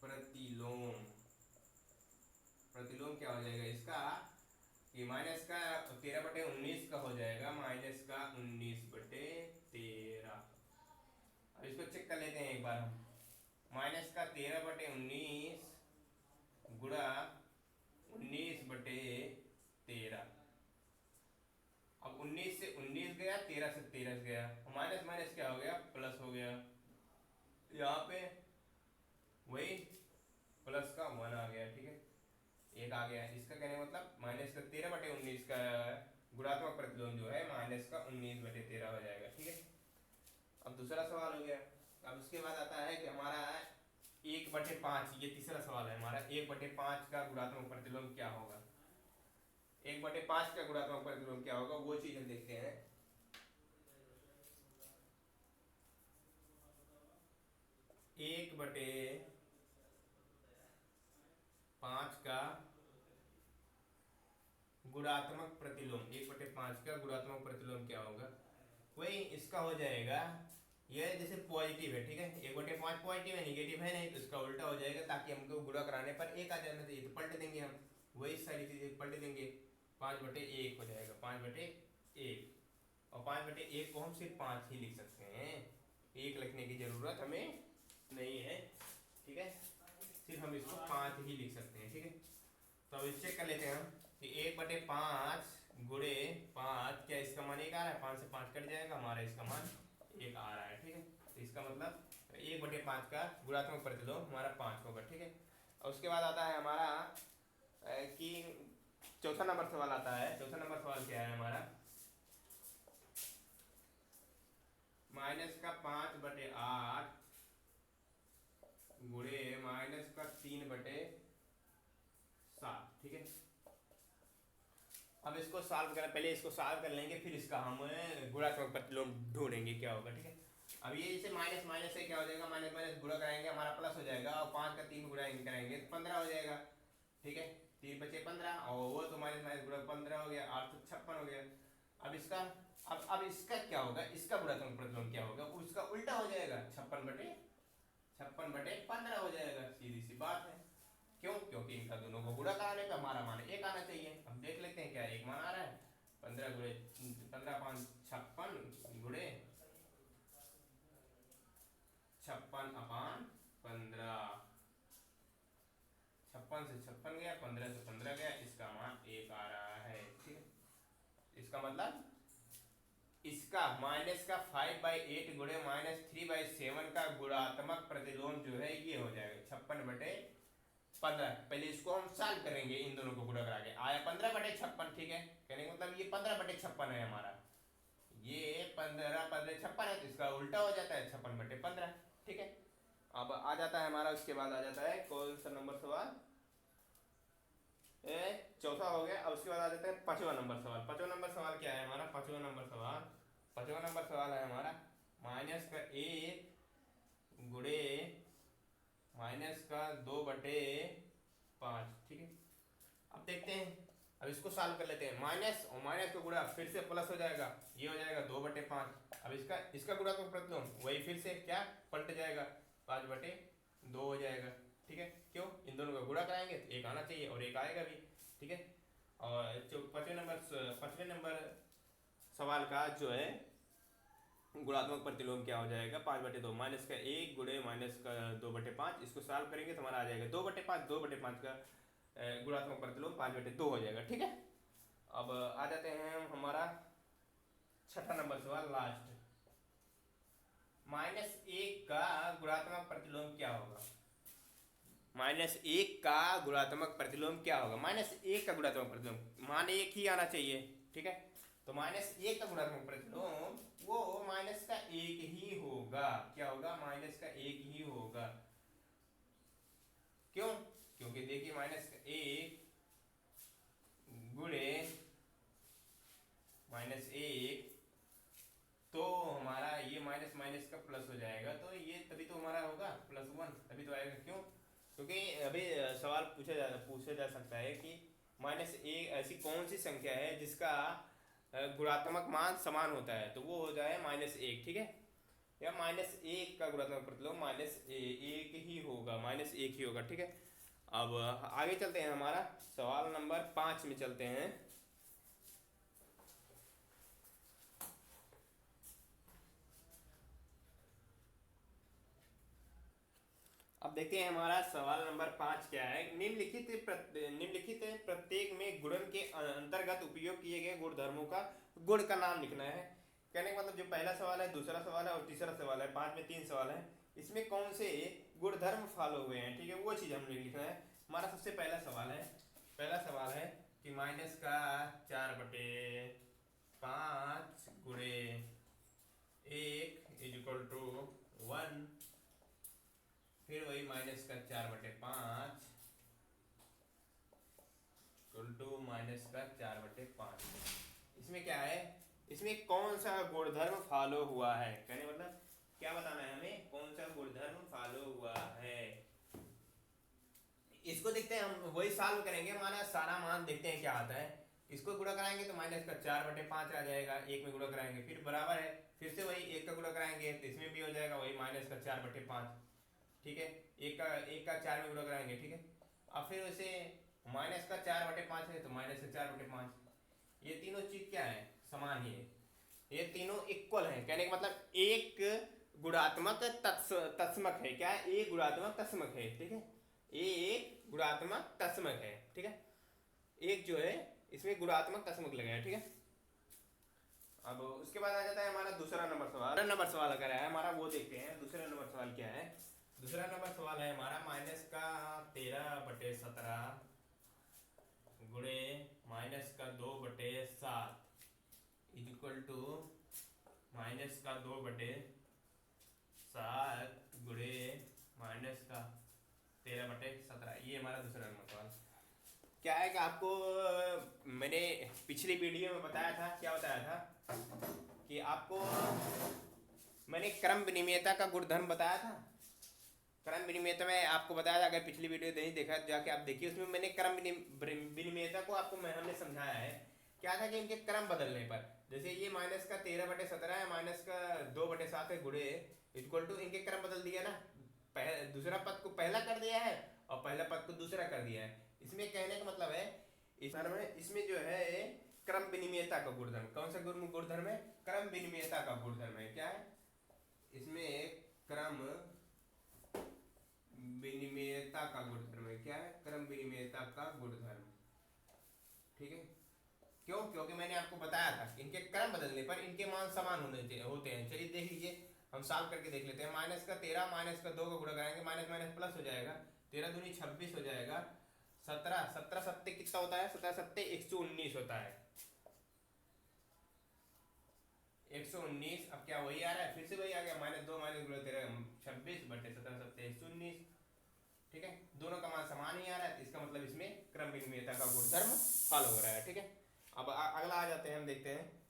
प्रतिलोम क्या हो जाएगा इसका कि माइनस का 13/19 का हो जाएगा -19/13। अब इसको चेक कर लेते हैं एक बार हम। -13/19 गुणा 19/13। अब 19 से 19 गया, 13 से 13 गया, माइनस माइनस क्या हो गया प्लस हो गया। यहाँ पे वही प्लस का 1 आ गया, ठीक है। 1 आ गया। इसका कहने का मतलब -13/19 का गुणात्मक प्रतिलोम जो है -19/13 हो जाएगा, ठीक है। अब दूसरा सवाल हो गया। अब उसके बाद आता है कि हमारा 1/5। ये तीसरा सवाल है हमारा, 1/5 का गुणात्मक प्रतिलोम क्या होगा। 1/5 का गुणात्मक प्रतिलोम क्या होगा वो चीज हम देखते हैं। 1/5 का गुणात्मक प्रतिलोम, 1/5 का गुणात्मक प्रतिलोम क्या होगा, वही इसका हो जाएगा। ये जैसे पॉजिटिव है, ठीक है, 1/5 पॉजिटिव है, निगेटिव है नहीं, तो इसका उल्टा हो जाएगा, ताकि हमको गुणा कराने पर 1 आ जाना चाहिए। तो पलट देंगे हम, वही सारी चीजें पलट देंगे, 5/1 हो जाएगा, 5/1। और 5/1 को हम सिर्फ 5 ही लिख सकते हैं, 1 लिखने की जरूरत हमें नहीं है, ठीक है, सिर्फ हम इसको 5 ही लिख सकते हैं, ठीक है। तो अब चेक कर लेते हैं हम कि 1/5 गुणे 5, क्या इसका मान 1 आ रहा है, 5 से 5 कट जाएगा, हमारा इसका मान 1 आ रहा है, ठीक है। तो इसका मतलब 1/5 का गुणात्मक प्रतिलोम हमारा 5 होगा, ठीक है। और उसके बाद आता है हमारा कि चौथा नंबर सवाल आता है। चौथा नंबर सवाल क्या है हमारा, -5/8 गुणे -3/7, ठीक है। अब इसको सॉल्व करें, पहले इसको सॉल्व कर लेंगे, फिर इसका हम गुणात्मक प्रतिलोम ढूंढेंगे क्या होगा, ठीक है। अब ये जैसे माइनस माइनस से क्या हो जाएगा, माइनस माइनस गुणा कराएंगे हमारा प्लस हो जाएगा, और 5 का 3 गुणा करेंगे तो 15 हो जाएगा, ठीक है। 3 बचे 15, और वो तो माइनस माइनस गुणा 15 हो गया, 8 तो 56 हो गया। अब इसका अब इसका क्या होगा, इसका गुणात्मक प्रतिलोम क्या होगा, उसका उल्टा हो जाएगा, 56/15 हो जाएगा, सीधी सी बात है। क्यों, क्योंकि इनका दोनों को गुणा कराने पे हमारा मान 1 आना चाहिए। अब देख लेते हैं क्या 1 मान आ रहा है, 15 गुणे 15 5 56 गुणे 56/15, 56 से 56 गया, 15 से 15 गया, इसका मान 1 आ रहा है, ठीक है। इसका मतलब इसका माइनस का 5/8 गुणे -3/7 का गुणात्मक प्रतिलोम जो है ये हो जाएगा 56/15। पहले इसको हम सॉल्व करेंगे, इन दोनों को गुणा करा के आया 15/56, ठीक है। कहने का मतलब ये 15/56 है हमारा, ये 15/56 है, तो इसका उल्टा हो जाता है 56/15, ठीक है। अब आ जाता है हमारा, उसके बाद आ जाता है कौन सा नंबर सवाल, चौथा हो गया। अब उसके बाद आ जाता है 5वां नंबर सवाल। 5वां नंबर सवाल क्या है हमारा, 5वां नंबर सवाल है हमारा -1 गुणे -2/5, ठीक है। अब देखते हैं, अब इसको सॉल्व कर लेते हैं। माइनस और माइनस का गुणा फिर से प्लस हो जाएगा, ये हो जाएगा 2/5। अब इसका गुणात्मक प्रतिलोम वही फिर से क्या पलट जाएगा, 5/2 हो जाएगा, ठीक है। क्यों, इन दोनों का गुणा कराएंगे तो 1 आना चाहिए, और 1 आएगा भी, ठीक है। और जो 5वें नंबर सवाल का जो है गुणात्मक प्रतिलोम क्या हो जाएगा, 5/2 -1 गुणे -2/5। इसको सॉल्व करेंगे तो हमारा आ जाएगा 2/5 का गुणात्मक प्रतिलोम 5/2 हो जाएगा, ठीक है। अब आ जाते हैं हमारा छठा नंबर सवाल, लास्ट। -1 का गुणात्मक प्रतिलोम क्या होगा, -1 का गुणात्मक प्रतिलोम क्या होगा, -1 का गुणात्मक प्रतिलोम मान 1 ही आना चाहिए, ठीक है। तो -1 का गुणात्मक प्रतिलोम वो -1 ही होगा, क्या होगा, -1 ही होगा। क्यों, क्योंकि देखिए -1 गुणे -1 तो हमारा ये माइनस माइनस का प्लस हो जाएगा, तो ये तभी तो हमारा होगा +1, तभी तो आएगा। क्यों, क्योंकि अभी सवाल पूछा जा सकता है कि -1 ऐसी कौन सी संख्या है जिसका गुणात्मक मान समान होता है, तो वो हो जाए -1, ठीक है। या -1 का गुणात्मक प्रतिलोम -1 ही होगा, -1 ही होगा, ठीक है। अब आगे चलते हैं, हमारा सवाल नंबर 5 में चलते हैं। अब देखते हैं हमारा सवाल नंबर 5 क्या है। निम्नलिखित प्रत्येक में गुणन के अंतर्गत उपयोग किए गए गुणधर्मों का गुण का नाम लिखना है। कहने का मतलब जो पहला सवाल है, दूसरा सवाल है और तीसरा सवाल है, 5 में 3 सवाल है, इसमें कौन से गुणधर्म फॉलो हुए हैं, ठीक है, वो चीज़ हमें लिखना है। हमारा सबसे पहला सवाल है कि माइनस का 4/5 गुणे 1 = 1, फिर वही माइनस का 4/5 -4/5। इसमें क्या है, इसमें कौन सा गुणधर्म फॉलो हुआ है, कहने मतलब क्या बताना है हमें, कौन सा गुणधर्म फॉलो हुआ है। इसको देखते हैं, हम वही सॉल्व करेंगे, हमारा सारा मान देखते हैं क्या आता है। इसको गुणा कराएंगे तो माइनस का 4/5 आ जाएगा, 1 में गुणा कराएंगे फिर बराबर है, फिर से वही 1 का गुणा कराएंगे तो इसमें भी हो जाएगा वही माइनस का 4/5, ठीक है। 1 का 4 में गुणा कराएंगे, ठीक है। अब फिर वैसे माइनस का 4/5 है तो माइनस का 4/5, ये तीनों चीज क्या है, समान ही है। ये तीनों इक्वल हैं, कहने का मतलब एक गुणात्मक तत्समक है। क्या है? एक गुणात्मक तत्समक है, ठीक है। एक गुणात्मक तत्समक है, ठीक है। एक जो है इसमें गुणात्मक तत्समक लगा है, ठीक है। अब उसके बाद आ जाता है हमारा दूसरा नंबर सवाल। दूसरा नंबर सवाल अगर है हमारा, वो देखते हैं दूसरा नंबर सवाल क्या है। दूसरा नंबर सवाल है हमारा माइनस का 13/17 गुणे माइनस का 2/7 इज इक्वल टू माइनस का 2/7 गुणे माइनस का 13/17। ये हमारा दूसरा नंबर सवाल। क्या है कि आपको मैंने पिछली वीडियो में बताया था, क्या बताया था कि आपको मैंने क्रम विनिमयता का गुणधर्म बताया था। क्रम विनिमयता में आपको बताया था, अगर पिछली वीडियो नहीं देखा जाके आप देखिए, उसमें मैंने क्रम विनिमयता को आपको हमने समझाया है। क्या था कि इनके क्रम बदलने पर, जैसे ये माइनस का 13/17 है, माइनस का 2/7 है गुणे इक्वल टू, इनके क्रम बदल दिया ना। दूसरा पद को पहला कर दिया है और पहला पद को दूसरा कर दिया है। इसमें कहने का मतलब है इसमें जो है क्रम विनिमयता का गुणधर्म, कौन सा गुणधर्म है? क्रम विनिमयता का गुणधर्म है। क्या है इसमें? क्रम विनिमयता का गुणधर्म है। क्या है? क्रम विनिमयता का गुणधर्म, ठीक है। क्यों? क्योंकि मैंने आपको बताया था इनके क्रम बदलने पर इनके मान समान होते हैं। चलिए देख लीजिए, हम सॉल्व करके देख लेते हैं। माइनस का 13 माइनस का 2 का गुणा कराएंगे, माइनस माइनस प्लस हो जाएगा, 13 दूनी 26 हो जाएगा, 17 17 सत्ते कितना होता है? 17 सत्ते 119 होता है, 119। अब क्या वही आ रहा है? फिर से वही आ गया, -2 -2 13 26/17 सत्ते 119, ठीक है। दोनों का मान समान ही आ रहा है, तो इसका मतलब इसमें क्रम विनिमयता का गुणधर्म फॉलो हो रहा है, ठीक है। अब अगला आ जाते हैं, हम देखते हैं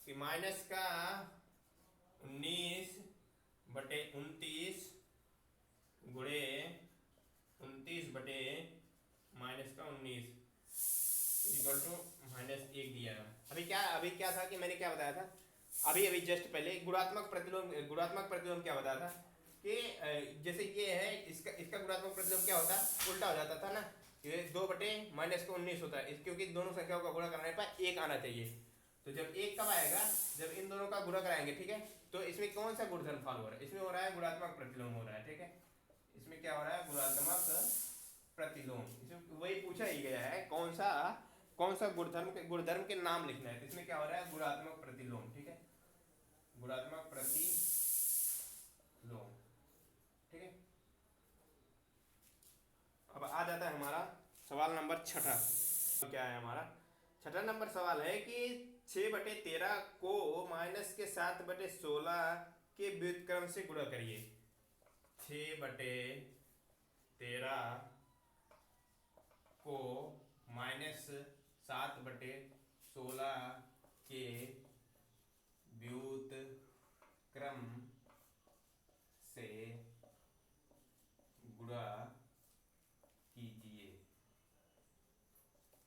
कि माइनस का 19/29 गुणे 29/-19 इक्वल टू -1 दिया है। अभी क्या था कि मैंने क्या बताया था अभी जस्ट पहले? गुणात्मक प्रतिलोम क्या बताया था कि जैसे ये है, इसका गुणात्मक प्रतिलोम क्या होता है? उल्टा हो जाता था ना, ये 2/-19 होता है, क्योंकि दोनों संख्याओं का गुणा करने पर 1 आना चाहिए। तो जब 1 कब आएगा? जब इन दोनों का गुणा कराएंगे, ठीक है। तो इसमें कौन सा गुणधर्म फॉलो हो रहा है? इसमें हो रहा है गुणात्मक प्रतिलोम हो रहा है, ठीक है। इसमें क्या हो रहा है? गुणात्मक प्रतिलोम। इसमें वही पूछा ही गया है, कौन सा गुणधर्म के नाम लिखना है। तो इसमें क्या हो रहा है? गुणात्मक प्रतिलोम, ठीक है। गुणात्मक प्रतिलोम, ठीक है। अब आ जाता है हमारा सवाल नंबर 6। क्या है हमारा 6 नंबर सवाल? है कि 6/13 को माइनस के 7/16 के व्युत्क्रम से गुणा करिए। 6/13 को -7/16 के व्युत्क्रम से गुणा कीजिए।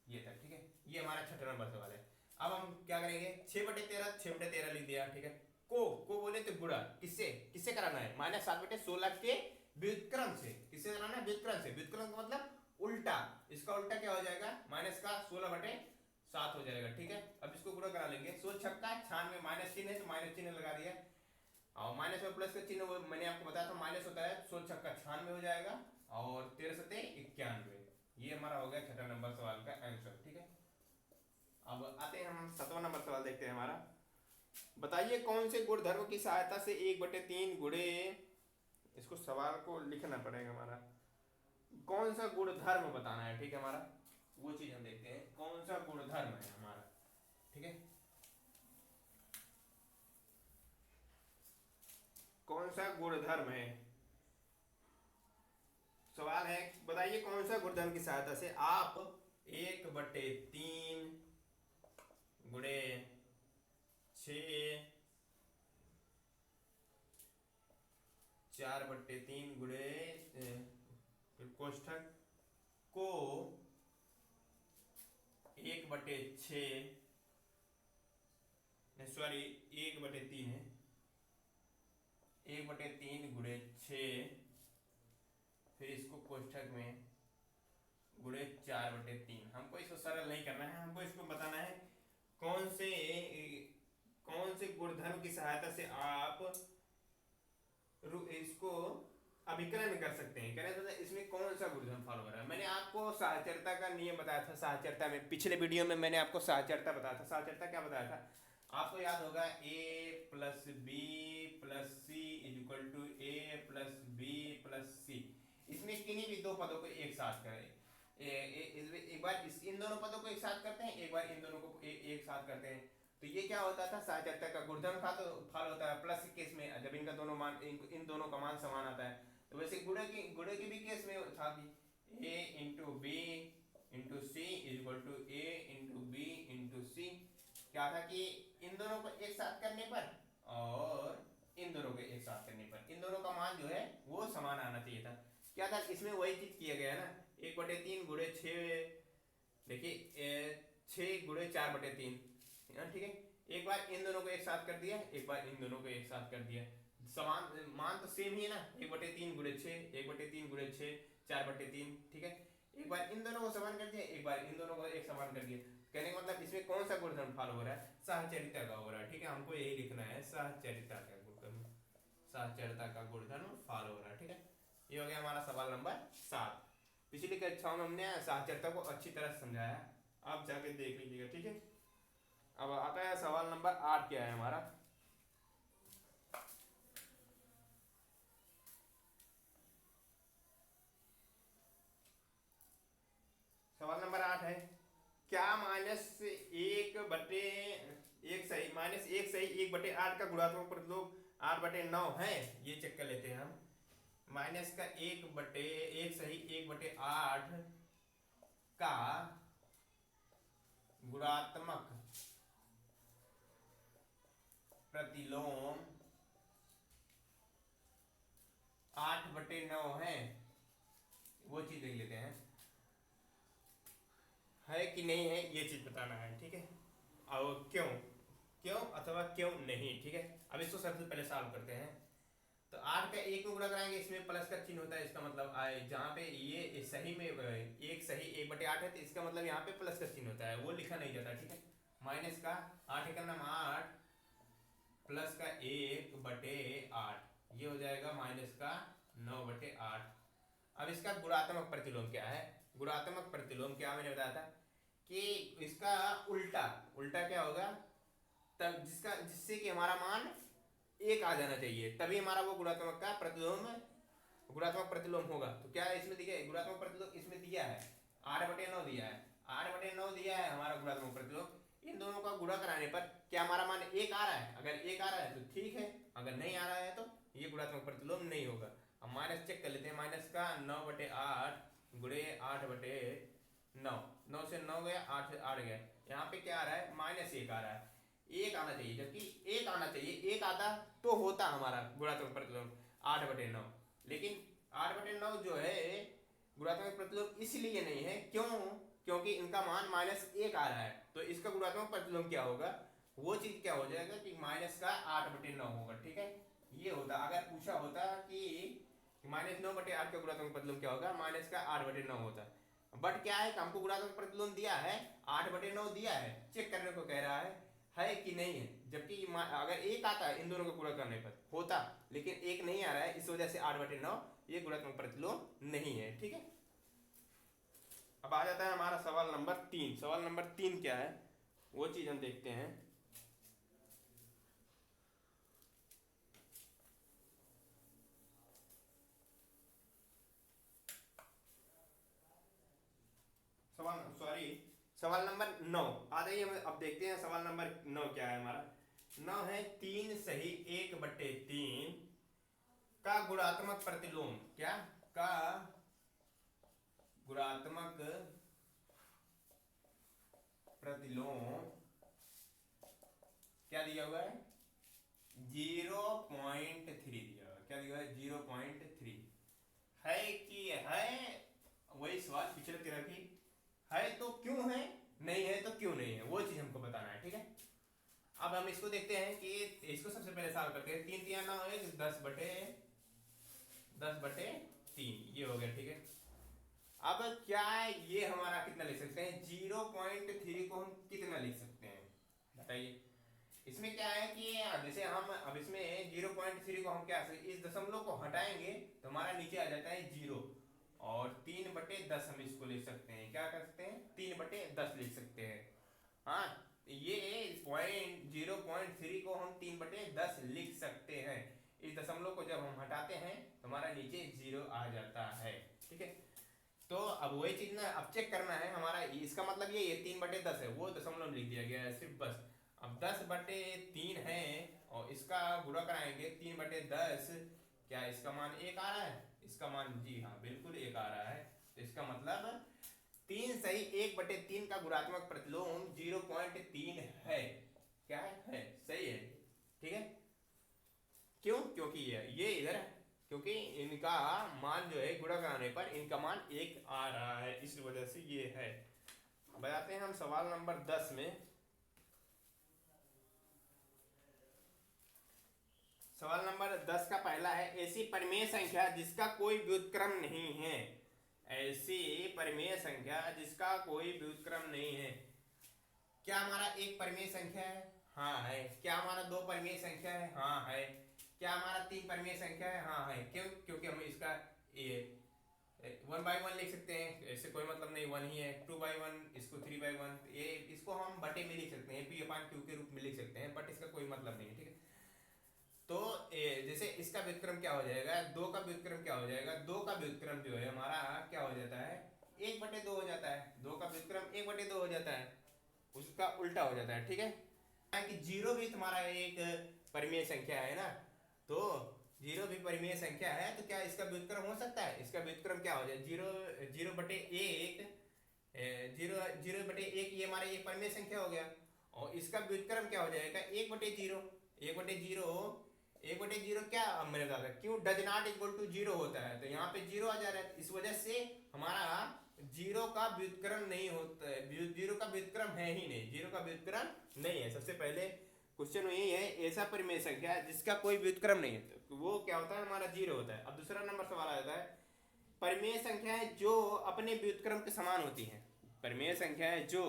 ये था, ठीक है। ये हमारा 6 नंबर सवाल है। अब हम क्या करेंगे? 6/13 लिख दिया, ठीक है। को बोले तो गुणा किससे कराना है? -7/16 के व्युत्क्रम से। किससे कराना है? व्युत्क्रम से। व्युत्क्रम का मतलब उल्टा। इसका उल्टा क्या हो जाएगा? माइनस का 16/7 हो जाएगा, ठीक है। अब इसको गुणा करा लेंगे। 16 छक्का 96, माइनस चिन्ह है तो माइनस चिन्ह लगा दिया, और माइनस में प्लस का चिन्ह मैंने आपको बताया था माइनस होता है। 16 छक्का 96 हो जाएगा, और 13 सत्ते 91। ये हमारा हो गया 6 नंबर सवाल का आंसर, ठीक है। अब आते हैं हम 7वां नंबर सवाल देखते हैं हमारा। बताइए कौन से गुणधर्म की सहायता से 1/3 गुणे, इसको सवाल को लिखना पड़ेगा हमारा, कौन सा गुणधर्म बताना है, ठीक है। हमारा वो चीज हम देखते हैं, कौन सा गुणधर्म है हमारा, ठीक है। कौन सा गुणधर्म है? सवाल है, बताइए कौन सा गुणधर्म की सहायता से आप 1/3 गुणे 6 4/3 गुणे कोष्ठक को 1/6, सॉरी 1/3 है, 1/3 गुणे 6, फिर इसको कोष्ठक में गुणे 4/3। हमको इसको सरल नहीं करना है, हमको इसको बताना है कौन से से गुणधर्म की सहायता से आप इसको अभिकलन कर सकते हैं। कहने मतलब इसमें कौन सा गुणधर्म फॉलो हो रहा है। मैंने आपको साहचर्यता का नियम बताया था। साहचर्यता में पिछले वीडियो में मैंने आपको साहचर्यता बताया था। साहचर्यता क्या बताया था आपको याद होगा, A plus B plus C is equal to A plus B plus C. इसमें किन्हीं भी दो पदों को एक साथ करें, एक बार इन दोनों पदों को एक साथ करते हैं, एक बार इन दोनों को एक साथ करते हैं। तो ये क्या होता था, साहचर्यता का गुणधर्म था तो फल होता है। प्लस के केस में जब इनका दोनों मान इन दोनों का मान समान आता है, तो वैसे गुणे के भी केस में था कि A into B into C is equal to A into B into C. क्या था कि इन दोनों को एक साथ करने पर और इन दोनों को एक साथ करने पर इन दोनों का मान जो है वो समान आना चाहिए था। क्या था, इसमें वही चीज किया गया ना, 1/3 गुणे 6, देखिए 6 गुणे 4/3, ठीक है। एक बार इन दोनों को एक साथ कर दिया, एक बार इन दोनों को एक साथ कर दिया, समान मान तो सेम ही है ना, 1/3 गुणे 6, 1/3 गुणे 6 4/3, ठीक है। एक बार इन दोनों को समान कर दिया, एक बार इन दोनों को एक समान कर दिया। कहने का मतलब इसमें कौन सा गुणधर्म फॉलो हो रहा है, साहचर्यता का हो रहा है, ठीक है। हमको यही लिखना है, साहचर्यता का गुणधर्म, साहचर्यता का गुणधर्म फॉलो हो रहा है, ठीक है। ये हो गया हमारा सवाल नंबर 7। पिछली कक्षाओं में हमने साहचर्यता को अच्छी तरह समझाया, आप जाके देख लीजिएगा, ठीक है। अब आता है सवाल नंबर 8, क्या है हमारा। सवाल नंबर 8 है, क्या -1/1 का गुणात्मक प्रतिलोम 8/9 है। ये चेक कर लेते हैं हम। -1/1 का गुणात्मक प्रतिलोम 8/9 है, वो चीज देख लेते हैं है कि नहीं है, ये चीज बताना है, ठीक है। और क्यों क्यों अथवा क्यों नहीं, ठीक है। अब इसको सबसे पहले सॉल्व करते हैं। तो 8 का 1 में गुणा कराएंगे, इसमें प्लस का चिन्ह होता है, इसका मतलब जहाँ पे ये सही में एक सही 1/8 है, तो इसका मतलब यहाँ पे प्लस का चिन्ह होता है, वो लिखा नहीं जाता, ठीक है। माइनस का 8 का नाम 8 प्लस का 1/8, ये हो जाएगा माइनस का 9/8। अब इसका गुणात्मक प्रतिलोम क्या है, गुणात्मक प्रतिलोम क्या मैंने बताया था कि इसका उल्टा उल्टा क्या होगा, तब जिससे कि हमारा मान 1 आ जाना चाहिए, तभी हमारा वो गुणात्मक प्रतिलोम होगा। तो क्या है इसमें दिया है, गुणात्मक प्रतिलोम इसमें दिया है 8/9 दिया है, 8/9 दिया है हमारा गुणात्मक प्रतिलोम। इन दोनों का गुणा कराने पर क्या हमारा मान 1 आ रहा है, अगर 1 आ रहा है तो ठीक है, अगर नहीं आ रहा है तो ये गुणात्मक प्रतिलोम नहीं होगा। अब माइनस चेक कर लेते हैं, माइनस का 9/8 गुणे 8/9, 9 से 9 गया, 8 से 8 गया, यहाँ पे क्या आ रहा है -1 आ रहा है, 1 आना चाहिए, जबकि 1 आना चाहिए, 1 आता तो होता हमारा गुणात्मक प्रतिलोम 8/9। लेकिन 8/9 जो है गुणात्मक प्रतिलोम इसलिए नहीं है, क्योंकि इनका मान -1 आ रहा है, तो इसका गुणात्मक प्रतिलोम क्या होगा, वो चीज क्या हो जाएगा कि माइनस का 8/9 होगा, ठीक है। ये होता, अगर पूछा होता कि -9/8 का गुणात्मक प्रतिलोम क्या होगा, माइनस का 8/9 होता। बट क्या है, हमको गुणात्मक प्रतिलोम दिया है 8/9 दिया है, चेक करने को कह रहा है कि नहीं है, जबकि अगर 1 आता है इन दोनों को गुणा करने पर होता, लेकिन 1 नहीं आ रहा है, इस वजह से 8/9 ये गुणात्मक प्रतिलोम नहीं है, ठीक है। अब आ जाता है हमारा सवाल नंबर 3। सवाल नंबर 3 क्या है वो चीज हम देखते हैं। सवाल नंबर 9 आ जाइए, अब देखते हैं सवाल नंबर 9 क्या है हमारा। 9 है 3 सही 1/3 का गुणात्मक प्रतिलोम, क्या का गुणात्मक प्रतिलोम क्या दिया हुआ है 0.3 दिया हुआ है, क्या दिया हुआ है 0.3 है कि है, वही सवाल पिछले तरह की है तो क्यों है, नहीं है तो क्यों नहीं है, वो चीज हमको बताना है, ठीक है। अब हम इसको देखते हैं कि इसको सबसे पहले सॉल्व करते हैं। 3 3 9 है 10/3 ये हो गया, ठीक है। अब क्या ये हमारा कितना लिख सकते हैं, 0.3 को हम कितना लिख सकते हैं बताइए। इसमें क्या है कि जैसे हम अब इसमें 0.3 को हम क्या इस दशमलव को हटाएंगे तो हमारा नीचे आ जाता है 0, और 3/10 हम इसको लिख सकते हैं, क्या कर सकते हैं 3/10 लिख सकते हैं। हाँ, ये पॉइंट 0.3 को हम 3/10 लिख सकते हैं। इस दशमलव को जब हम हटाते हैं तो हमारा नीचे 0 आ जाता है। ठीक है, तो अब वही चीज ना अब चेक करना है हमारा, इसका मतलब ये 3/10 है, वो दशमलव लिख दिया गया है सिर्फ बस। अब 10/3 है और इसका गुणा कराएंगे 3/10, क्या इसका मान 1 आ रहा है? इसका मान जी हाँ बिल्कुल 1 आ रहा है। तो इसका मतलब 3 सही 1/3 का गुणात्मक प्रतिलोम 0.3 है। क्या है? सही है। ठीक है, क्यों? क्योंकि ये इधर, क्योंकि इनका मान जो है गुणा कराने पर इनका मान 1 आ रहा है, इस वजह से ये है। बताते हैं हम सवाल नंबर 10 में। सवाल नंबर 10 का पहला है, ऐसी परिमेय संख्या जिसका कोई व्युत्क्रम नहीं है। ऐसी परिमेय संख्या जिसका कोई व्युत्क्रम नहीं है। क्या हमारा एक परिमेय संख्या है? हाँ है। क्या हमारा दो परिमेय संख्या है? हाँ है। क्या हमारा तीन परिमेय संख्या है? हाँ है। क्यों? क्योंकि हम इसका ये 1/1 लिख सकते हैं, इससे कोई मतलब नहीं, 1 ही है। 2/1, इसको 3/1, ये इसको हम बटे में लिख सकते हैं, P/Q के रूप में लिख सकते हैं, बट इसका कोई मतलब नहीं है। ठीक है, तो जैसे इसका व्युत्क्रम क्या हो जाएगा, 2 का व्युत्क्रम क्या हो जाएगा, 2 का व्युत्क्रम जो है हमारा क्या हो जाता है, 1/2 हो जाता है। 2 का व्युत्क्रम 1/2 हो जाता है, उसका उल्टा हो जाता है। ठीक है, कि 0 भी तुम्हारा एक परिमेय संख्या है ना, तो 0 भी परिमेय संख्या है, तो क्या इसका व्युत्क्रम हो सकता है? इसका व्युत्क्रम क्या हो जाए, 0/1, 0/1 ये हमारा एक परिमेय संख्या हो गया, और इसका व्युत्क्रम क्या हो जाएगा 1/0। 1/0 क्या मैंने बताया, क्यों डज नॉट इक्वल टू 0 होता है, तो यहाँ पे 0 आ जा रहा है, इस वजह से हमारा 0 का व्युत्क्रम नहीं होता है, 0 का व्युत्क्रम है ही नहीं, 0 का व्युत्क्रम नहीं है। सबसे पहले क्वेश्चन यही है, ऐसा परिमेय संख्या जिसका कोई व्युत्क्रम नहीं है, तो वो क्या होता है हमारा 0 होता है। अब दूसरा नंबर सवाल आ जाता है, परिमेय संख्याएं जो अपने व्युत्क्रम के समान होती हैं। परिमेय संख्याएं जो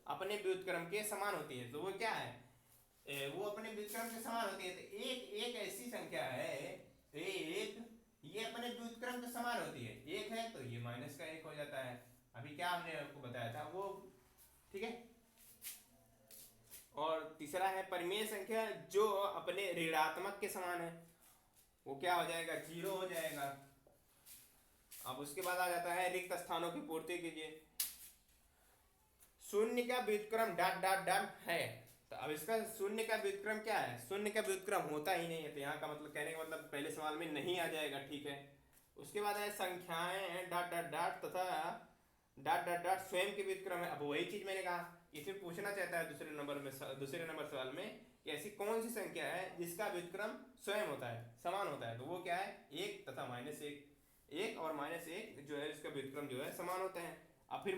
अपने व्युत्क्रम के समान होती हैं, तो वो क्या है, वो अपने व्युत्क्रम के समान होती है। तो एक ऐसी संख्या है, एक ये अपने व्युत्क्रम के समान होती है, एक है तो ये -1 हो जाता है। अभी क्या हमने आपको बताया था वो। ठीक है, और तीसरा है परिमेय संख्या जो अपने ऋणात्मक के समान है, वो क्या हो जाएगा 0 हो जाएगा। अब उसके बाद आ जाता है रिक्त स्थानों की पूर्ति कीजिए। शून्य का व्युत्क्रम डॉट डॉट डॉट है, तो अब इसका शून्य का व्युत्क्रम क्या है, शून्य का व्युत्क्रम होता ही नहीं है, तो यहाँ का मतलब कहने का मतलब पहले सवाल में नहीं आ जाएगा। ठीक है, उसके बाद है संख्याएं डॉट डॉट डॉट तथा डॉट डॉट डॉट स्वयं के व्युत्क्रम है। अब वही चीज मैंने कहा, इसमें पूछना चाहता है दूसरे नंबर सवाल में कि ऐसी कौन सी संख्या है जिसका व्युत्क्रम स्वयं होता है, समान होता है, तो वो क्या है 1 तथा -1। 1 और -1 जो है इसका व्युत्क्रम जो है समान होते हैं। अब फिर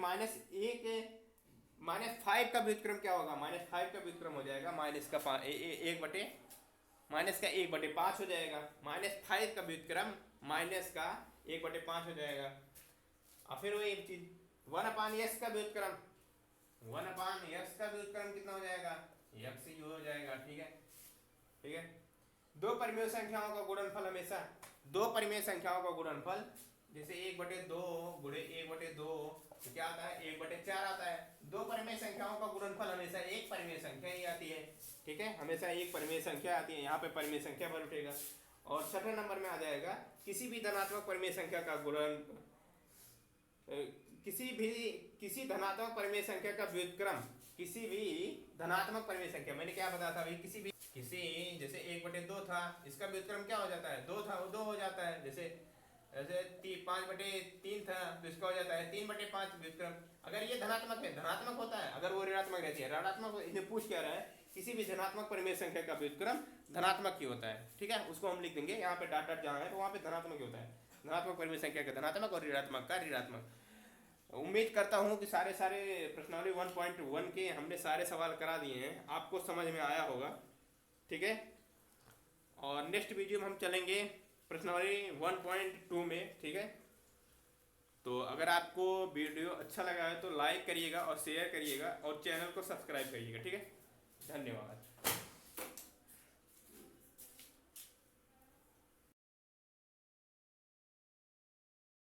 -5 का व्युत्क्रम क्या होगा, -5 का व्युत्क्रम हो जाएगा -1/5 हो जाएगा। -5 का व्युत्क्रम -1/5 हो जाएगा। और फिर वही चीज 1/s का व्युत्क्रम, 1/s का व्युत्क्रम कितना हो जाएगा, x ही हो जाएगा। ठीक है, ठीक है, दो परिमेय संख्याओं का गुणनफल हमेशा, दो परिमेय संख्याओं का गुणनफल, जैसे 1/2 गुणे 1/2 तो क्या आता है 1/4 आता है। दो परिमेय संख्याओं का गुणनफल हमेशा एक परिमेय संख्या ही आती है। ठीक है, हमेशा एक परिमेय संख्या आती है, यहाँ पे परिमेय संख्या पर उठेगा। और छठे नंबर में आ जाएगा किसी भी धनात्मक परिमेय संख्या का गुणन, किसी धनात्मक परिमेय संख्या का व्युत्क्रम, किसी भी धनात्मक परिमेय संख्या, मैंने क्या बताया था अभी, किसी जैसे 1/2 था, इसका व्युत्क्रम क्या हो जाता है 2 था, वो 2 हो जाता है। जैसे 5/3 था, तो इसका हो जाता है 3/5 व्युत्क्रम। अगर ये धनात्मक है, धनात्मक होता है, अगर वो ऋणात्मक रहती है ऋणात्मक। इसमें पूछ क्या रहा है, किसी भी धनात्मक परिमेय संख्या का व्युत्क्रम धनात्मक ही होता है। ठीक है, उसको हम लिख देंगे यहाँ पे डॉट डॉट जहाँ है तो वहाँ पे धनात्मक ही होता है। धनात्मक परिमेय संख्या का धनात्मक और ऋणात्मक का ऋणात्मक। उम्मीद करता हूँ कि सारे प्रश्नावली 1.1 के हमने सारे सवाल करा दिए हैं, आपको समझ में आया होगा। ठीक है, और नेक्स्ट वीडियो में हम चलेंगे प्रश्नावली 1.2 में। ठीक है, तो अगर आपको वीडियो अच्छा लगा है तो लाइक करिएगा और शेयर करिएगा और चैनल को सब्सक्राइब करिएगा। ठीक है, धन्यवाद।